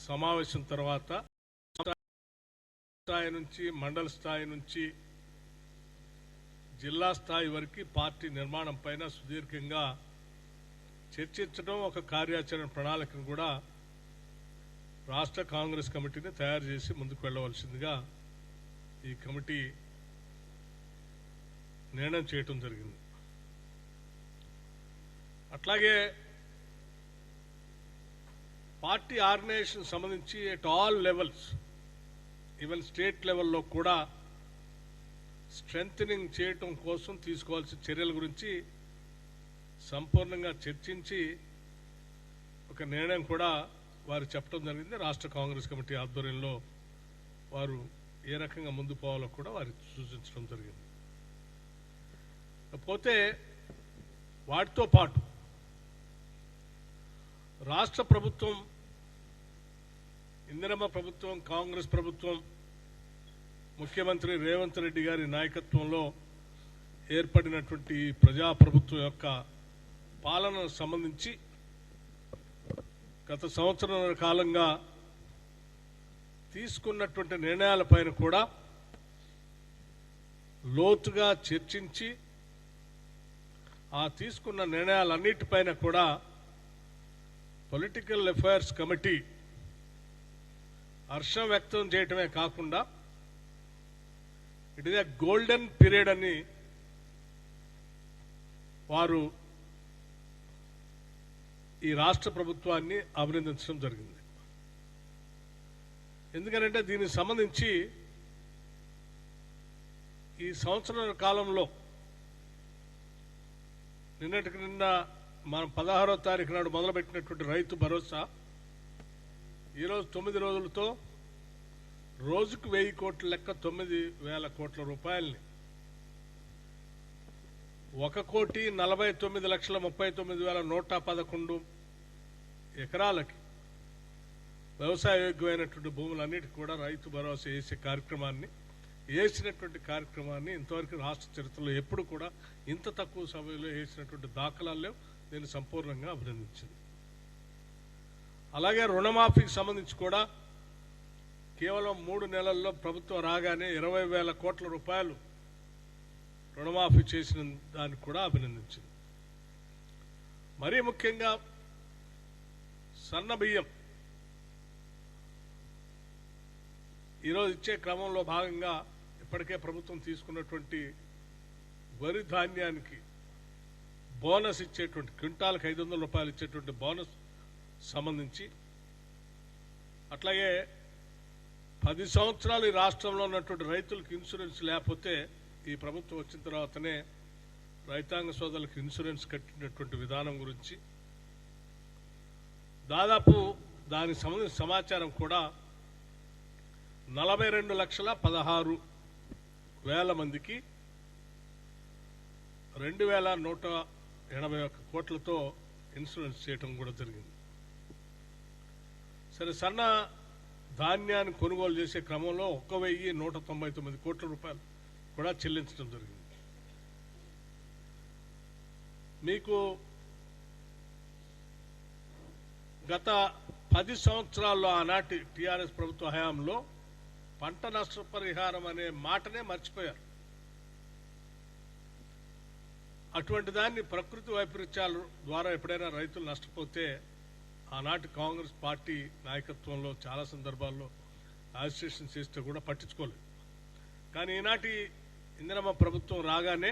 సమావేశం తర్వాత స్థాయి నుంచి మండల స్థాయి నుంచి జిల్లా స్థాయి వరకు పార్టీ నిర్మాణం పైన సుదీర్ఘంగా చర్చించడం, ఒక కార్యాచరణ ప్రణాళికను కూడా రాష్ట్ర కాంగ్రెస్ కమిటీని తయారు చేసి ముందుకు వెళ్ళవలసిందిగా ఈ కమిటీ నిర్ణయం చేయటం జరిగింది. అట్లాగే పార్టీ ఆర్గనైజేషన్ సంబంధించి at all levels, even state లెవెల్లో కూడా స్ట్రెంథనింగ్ చేయటం కోసం తీసుకోవాల్సిన చర్యల గురించి సంపూర్ణంగా చర్చించి ఒక నిర్ణయం కూడా వారు చెప్పడం జరిగింది. రాష్ట్ర కాంగ్రెస్ కమిటీ ఆధ్వర్యంలో వారు ఏ రకంగా ముందు పోవాలో కూడా వారికి సూచించడం జరిగింది. పోతే వాటితో పాటు రాష్ట్ర ప్రభుత్వం, ఇందిరమ్మ ప్రభుత్వం, కాంగ్రెస్ ప్రభుత్వం, ముఖ్యమంత్రి రేవంత్ రెడ్డి గారి నాయకత్వంలో ఏర్పడినటువంటి ప్రజాప్రభుత్వం యొక్క పాలనకు సంబంధించి గత సంవత్సరాల కాలంగా తీసుకున్నటువంటి నిర్ణయాలపైన కూడా లోతుగా చర్చించి ఆ తీసుకున్న నిర్ణయాలన్నిటిపైన కూడా పొలిటికల్ అఫైర్స్ కమిటీ హర్షం వ్యక్తం చేయటమే కాకుండా it is a golden period అని వారు ఈ రాష్ట్ర ప్రభుత్వాన్ని అభినందించడం జరిగింది. ఎందుకంటే దీనికి సంబంధించి ఈ సంవత్సరాల కాలంలో నిన్నటికి నిన్న మనం 16వ తారీఖు నాడు మొదలుపెట్టినటువంటి రైతు భరోసా ఈరోజు 9 రోజులతో రోజుకు 1000 కోట్ల లెక్క 9,000 కోట్ల రూపాయల్ని 1,49,39,111 ఎకరాలకి వ్యవసాయ యోగ్యమైనటువంటి భూములన్నిటికీ కూడా రైతు భరోసా వేసే కార్యక్రమాన్ని ఇంతవరకు రాష్ట్ర చరిత్రలో ఎప్పుడు కూడా ఇంత తక్కువ సమయంలో వేసినటువంటి దాఖలాలు లేవు. దీన్ని సంపూర్ణంగా అభినందించింది. అలాగే రుణమాఫీకి సంబంధించి కూడా కేవలం 3 నెలల్లో ప్రభుత్వం రాగానే 20,000 కోట్ల రూపాయలు రుణమాఫీ చేసిన దానికి కూడా అభినందించింది. మరీ ముఖ్యంగా సన్న బియ్యం ఈరోజు ఇచ్చే క్రమంలో భాగంగా ఇప్పటికే ప్రభుత్వం తీసుకున్నటువంటి వరి ధాన్యానికి బోనస్ ఇచ్చేటువంటి క్వింటాల్కి 500 రూపాయలు ఇచ్చేటువంటి బోనస్ సంబంధించి, అట్లాగే 10 సంవత్సరాలు ఈ రాష్ట్రంలో ఉన్నటువంటి రైతులకు ఇన్సూరెన్స్ లేకపోతే ఈ ప్రభుత్వం వచ్చిన తర్వాతనే రైతాంగ సోదరులకు ఇన్సూరెన్స్ కట్టినటువంటి విధానం గురించి దాదాపు దానికి సంబంధించిన సమాచారం కూడా 42,16,000 మందికి 2,181 కోట్లతో ఇన్సూరెన్స్ చేయటం కూడా జరిగింది. సరే, సన్న ధాన్యాన్ని కొనుగోలు చేసే క్రమంలో 1,199 కోట్ల రూపాయలు కూడా చెల్లించడం జరిగింది. మీకు గత 10 సంవత్సరాల్లో ఆనాటి టీఆర్ఎస్ ప్రభుత్వ హయాంలో పంట నష్టపరిహారం అనే మాటనే మర్చిపోయారు. అటువంటి దాన్ని ప్రకృతి వైపరీత్యాల ద్వారా ఎప్పుడైనా రైతులు నష్టపోతే ఆనాటి కాంగ్రెస్ పార్టీ నాయకత్వంలో చాలా సందర్భాల్లో అజిటేషన్ చేస్తే కూడా పట్టించుకోలేదు. కానీ ఈనాటి ఇందిరమ్మ ప్రభుత్వం రాగానే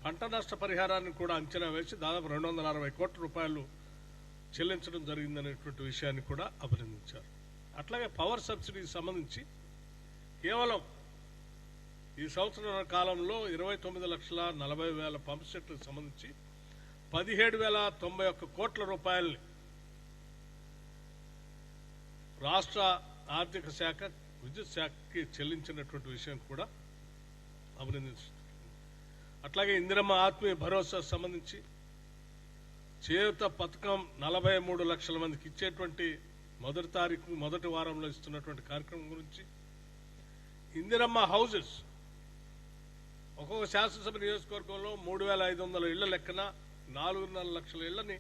పంట నష్ట పరిహారాన్ని కూడా అంచనా వేసి దాదాపు 260 కోట్ల రూపాయలు చెల్లించడం జరిగిందనేటువంటి విషయాన్ని కూడా అభినందించారు. అట్లాగే పవర్ సబ్సిడీకి సంబంధించి కేవలం ఈ సంవత్సరాల కాలంలో 29,40,000 పంప్ సెట్లకు సంబంధించి 17,091 కోట్ల రూపాయల్ని రాష్ట్ర ఆర్థిక శాఖ, విద్యుత్ శాఖకి చెల్లించినటువంటి విషయం కూడా అభినందించారు. అట్లాగే ఇందిరమ్మ ఆత్మీయ భరోసా సంబంధించి చేయూత పథకం 43 లక్షల మందికి ఇచ్చేటువంటి మొదటి వారంలో ఇస్తున్నటువంటి కార్యక్రమం గురించి, ఇందిరమ్మ హౌజెస్ ఒక్కొక్క శాసనసభ నియోజకవర్గంలో 3,500 ఇళ్ల లెక్కన 4.5 లక్షల ఇళ్లని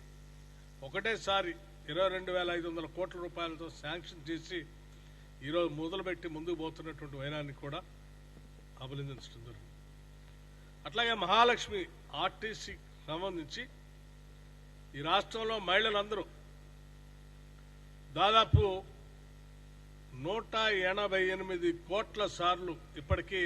ఒకటేసారి 22,500 కోట్ల రూపాయలతో శాంక్షన్ చేసి ఈరోజు మొదలుపెట్టి ముందుకు పోతున్నటువంటి వైనాన్ని కూడా అభినందించడం జరిగింది. అట్లాగే మహాలక్ష్మి ఆర్టీసీ సంబంధించి ఈ రాష్ట్రంలో మహిళలందరూ దాదాపు 188 కోట్ల సార్లు ఇప్పటికీ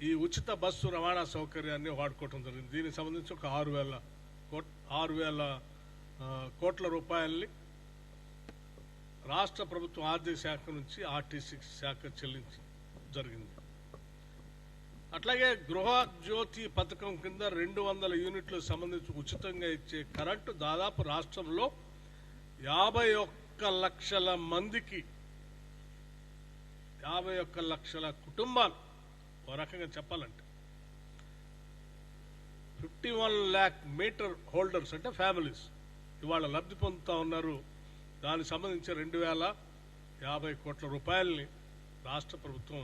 ఈ ఉచిత బస్సు రవాణా సౌకర్యాన్ని వాడుకోవటం జరిగింది. దీనికి సంబంధించి ఒక 6,000 కోట్ల రూపాయల్ని రాష్ట్ర ప్రభుత్వం ఆర్థిక శాఖ నుంచి ఆర్టీసీ శాఖ చెల్లించి జరిగింది. అట్లాగే గృహ జ్యోతి పథకం కింద 200 యూనిట్లు సంబంధించి ఉచితంగా ఇచ్చే కరెంటు దాదాపు రాష్ట్రంలో 51 లక్షల మందికి 51 లక్షల కుటుంబాలు ఓ రకంగా చెప్పాలంటే 51 lakh మీటర్ హోల్డర్స్ అంటే ఫ్యామిలీస్ ఇవాళ లబ్ధి పొందుతా ఉన్నారు. దానికి సంబంధించి 2,050 కోట్ల రూపాయలని రాష్ట్ర ప్రభుత్వం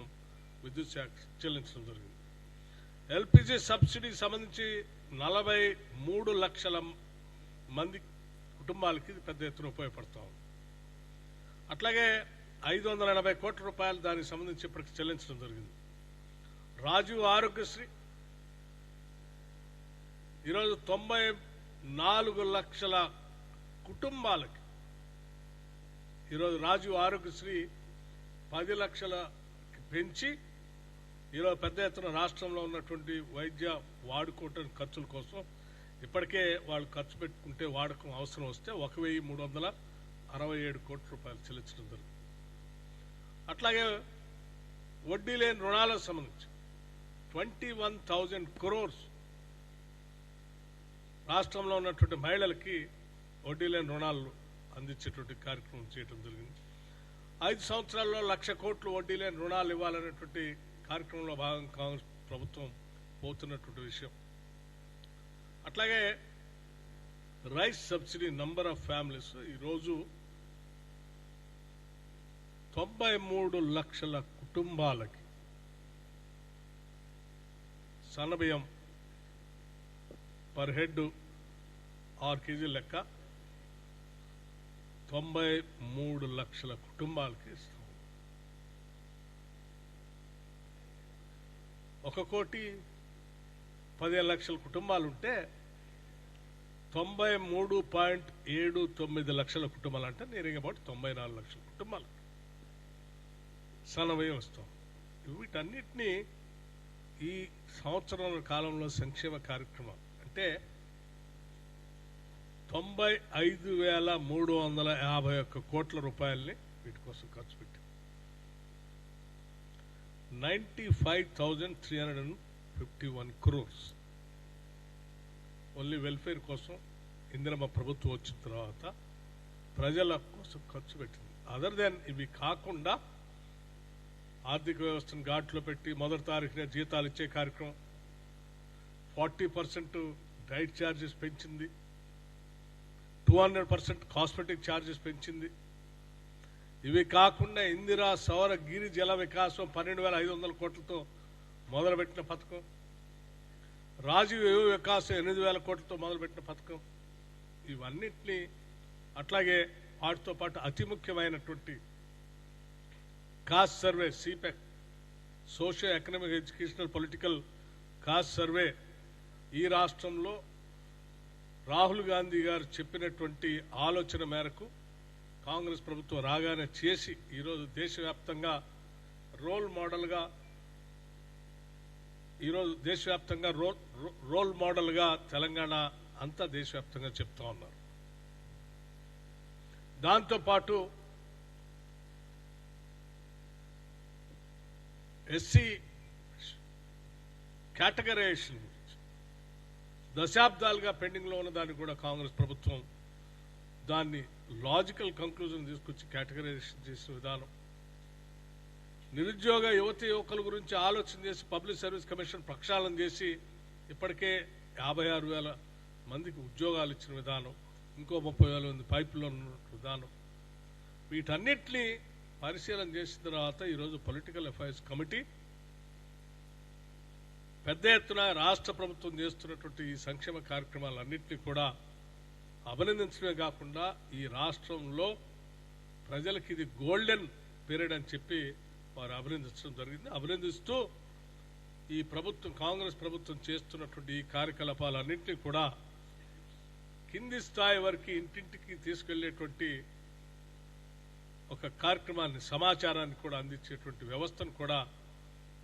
విద్యుత్ శాఖ చెల్లించడం జరిగింది. ఎల్పిజి సబ్సిడీకి సంబంధించి 43 లక్షల మంది కుటుంబాలకి పెద్ద ఎత్తున ఉపయోగపడతా ఉంది. అట్లాగే 580 కోట్ల రూపాయలు దానికి సంబంధించి ఇప్పటికి చెల్లించడం జరిగింది. రాజీవ్ ఆరోగ్యశ్రీ ఈరోజు 94 లక్షల కుటుంబాలకి ఈరోజు రాజీవ్ ఆరోగ్యశ్రీ 10 లక్షలకి పెంచి ఈరోజు పెద్ద ఎత్తున రాష్ట్రంలో ఉన్నటువంటి వైద్య వాడుకోవటం ఖర్చుల కోసం ఇప్పటికే వాళ్ళు ఖర్చు పెట్టుకుంటే వాడకం అవసరం వస్తే 1,367 కోట్ల రూపాయలు చెల్లించడం జరుగుతుంది. అట్లాగే వడ్డీ లేని రుణాలకు సంబంధించి 21,000 crores రాష్ట్రంలో ఉన్నటువంటి మహిళలకి వడ్డీ లేని రుణాలు అందించేటువంటి కార్యక్రమం చేయడం జరిగింది. 5 సంవత్సరాల్లో 1,00,000 కోట్లు వడ్డీ లేని రుణాలు ఇవ్వాలనేటువంటి కార్యక్రమంలో భాగంగా కాంగ్రెస్ ప్రభుత్వం పోతున్నటువంటి విషయం. అట్లాగే rice subsidy number of families ఈరోజు 93 లక్షల కుటుంబాలకి సన్నబియ్యం పర్ హెడ్ 6 కేజీల లెక్క 93 లక్షల కుటుంబాలకి ఇస్తాం. 1,15,00,000 కుటుంబాలు ఉంటే 93.79 లక్షల కుటుంబాలు అంటే నియరింగ్ అబౌట్ 94 లక్షల కుటుంబాలు సన్నబియ్యం ఇస్తాం. వీటన్నిటినీ ఈ సంవత్సరం కాలంలో సంక్షేమ కార్యక్రమం అంటే 95,351 కోట్ల రూపాయల్ని వీటి కోసం ఖర్చు పెట్టాం. 95,351 crores ఓన్లీ వెల్ఫేర్ కోసం ఇందిరమ్మ ప్రభుత్వం వచ్చిన తర్వాత ప్రజల కోసం ఖర్చు పెట్టింది. అదర్ దెన్ ఇవి కాకుండా ఆర్థిక వ్యవస్థను ఘాట్లో పెట్టి మొదటి తారీఖున జీతాలు ఇచ్చే కార్యక్రమం, 40% డైట్ ఛార్జెస్ పెంచింది, 200% కాస్మెటిక్ ఛార్జెస్ పెంచింది. ఇవి కాకుండా ఇందిరా సౌర గిరి జల వికాసం 12,500 కోట్లతో మొదలుపెట్టిన పథకం, రాజీవ్ యువ వికాసం 8,000 కోట్లతో మొదలుపెట్టిన పథకం, ఇవన్నిటినీ అట్లాగే వాటితో పాటు అతి ముఖ్యమైనటువంటి కాస్ట్ సర్వే సిపెక్ socio economic educational political caste survey ఈ రాష్ట్రంలో రాహుల్ గాంధీ గారు చెప్పినటువంటి ఆలోచన మేరకు కాంగ్రెస్ ప్రభుత్వం రాగానే చేసి ఈరోజు దేశవ్యాప్తంగా రోల్ మోడల్గా తెలంగాణ అంతా దేశవ్యాప్తంగా చెప్తా ఉన్నారు. దాంతోపాటు ఎస్సీ కేటగరైజేషన్ గురించి దశాబ్దాలుగా పెండింగ్లో ఉన్న దాన్ని కూడా కాంగ్రెస్ ప్రభుత్వం దాన్ని లాజికల్ కంక్లూజన్ తీసుకొచ్చి కేటగరైజేషన్ చేసిన విధానం, నిరుద్యోగ యువతి యువకుల గురించి ఆలోచన చేసి పబ్లిక్ సర్వీస్ కమిషన్ ప్రక్షాళన చేసి ఇప్పటికే 56,000 మందికి ఉద్యోగాలు ఇచ్చిన విధానం, ఇంకో 30,000 మంది పైపులో ఉన్న విధానం, వీటన్నిటినీ పరిశీలన చేసిన తర్వాత ఈరోజు పొలిటికల్ అఫైర్స్ కమిటీ పెద్ద ఎత్తున రాష్ట్ర ప్రభుత్వం చేస్తున్నటువంటి ఈ సంక్షేమ కార్యక్రమాలన్నింటినీ కూడా అభినందించడమే కాకుండా ఈ రాష్ట్రంలో ప్రజలకి ఇది గోల్డెన్ పీరియడ్ అని చెప్పి వారు అభినందించడం జరిగింది. అభినందిస్తూ ఈ ప్రభుత్వం, కాంగ్రెస్ ప్రభుత్వం చేస్తున్నటువంటి ఈ కార్యకలాపాలన్నింటినీ కూడా కింది స్థాయి వరకు ఇంటింటికి తీసుకెళ్లేటువంటి ఒక కార్యక్రమాన్ని, సమాచారాన్ని కూడా అందించేటువంటి వ్యవస్థను కూడా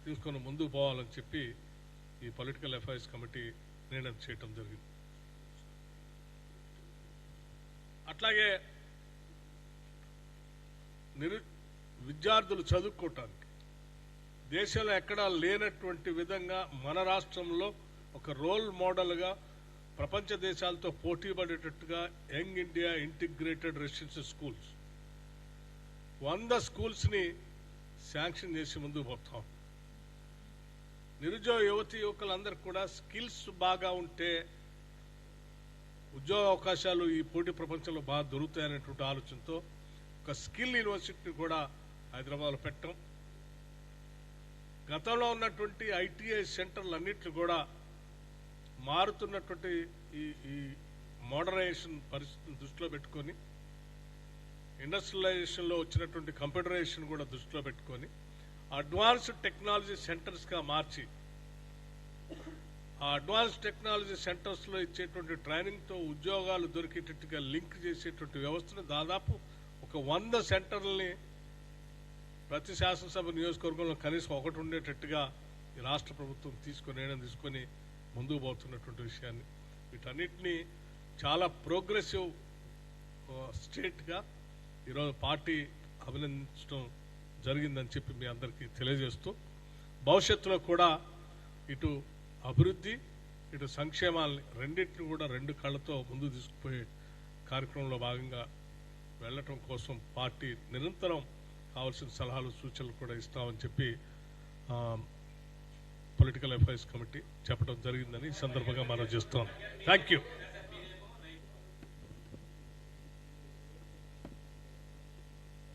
తీసుకొని ముందుకు పోవాలని చెప్పి ఈ పొలిటికల్ అఫైర్స్ కమిటీ నిర్ణయం చేయడం జరిగింది. అట్లాగే విద్యార్థులు చదువుకోవటానికి దేశంలో ఎక్కడా లేనటువంటి విధంగా మన రాష్ట్రంలో ఒక రోల్ మోడల్గా ప్రపంచ దేశాలతో పోటీ పడేటట్టుగా young India integrated residential schools 100 స్కూల్స్ని శాంక్షన్ చేసి ముందుకు పోతాం. నిరుద్యోగ యువకులందరూ కూడా స్కిల్స్ బాగా ఉంటే ఉద్యోగ అవకాశాలు ఈ పోటీ ప్రపంచంలో బాగా దొరుకుతాయనేటువంటి ఆలోచనతో ఒక స్కిల్ యూనివర్సిటీని కూడా హైదరాబాద్లో పెట్టడం, గతంలో ఉన్నటువంటి ఐటీఐ సెంటర్లన్నింటినీ కూడా మారుతున్నటువంటి ఈ మోడర్నైజేషన్ పరిస్థితిని దృష్టిలో పెట్టుకొని, ఇండస్ట్రియలైజేషన్లో వచ్చినటువంటి కంప్యూటరైజేషన్ కూడా దృష్టిలో పెట్టుకొని అడ్వాన్స్డ్ టెక్నాలజీ సెంటర్స్గా మార్చి, ఆ అడ్వాన్స్డ్ టెక్నాలజీ సెంటర్స్లో ఇచ్చేటువంటి ట్రైనింగ్తో ఉద్యోగాలు దొరికేటట్టుగా లింక్ చేసేటువంటి వ్యవస్థను దాదాపు ఒక 100 సెంటర్లని ప్రతి శాసనసభ నియోజకవర్గంలో కనీసం ఒకటి ఉండేటట్టుగా ఈ రాష్ట్ర ప్రభుత్వం నిర్ణయం తీసుకొని ముందుకు పోతున్నటువంటి విషయాన్ని, వీటన్నిటినీ చాలా ప్రోగ్రెసివ్ స్టేట్గా ఈరోజు పార్టీ అభినందించడం జరిగిందని చెప్పి మీ అందరికీ తెలియజేస్తూ, భవిష్యత్తులో కూడా ఇటు అభివృద్ధి ఇటు సంక్షేమాలని రెండింటిని కూడా 2 కళ్ళతో ముందుకు తీసుకుపోయే కార్యక్రమంలో భాగంగా వెళ్ళటం కోసం పార్టీ నిరంతరం కావాల్సిన సలహాలు సూచనలు కూడా ఇస్తామని చెప్పి పొలిటికల్ అఫైర్స్ కమిటీ చెప్పడం జరిగిందని ఈ సందర్భంగా మనం చేస్తాం. Thank you.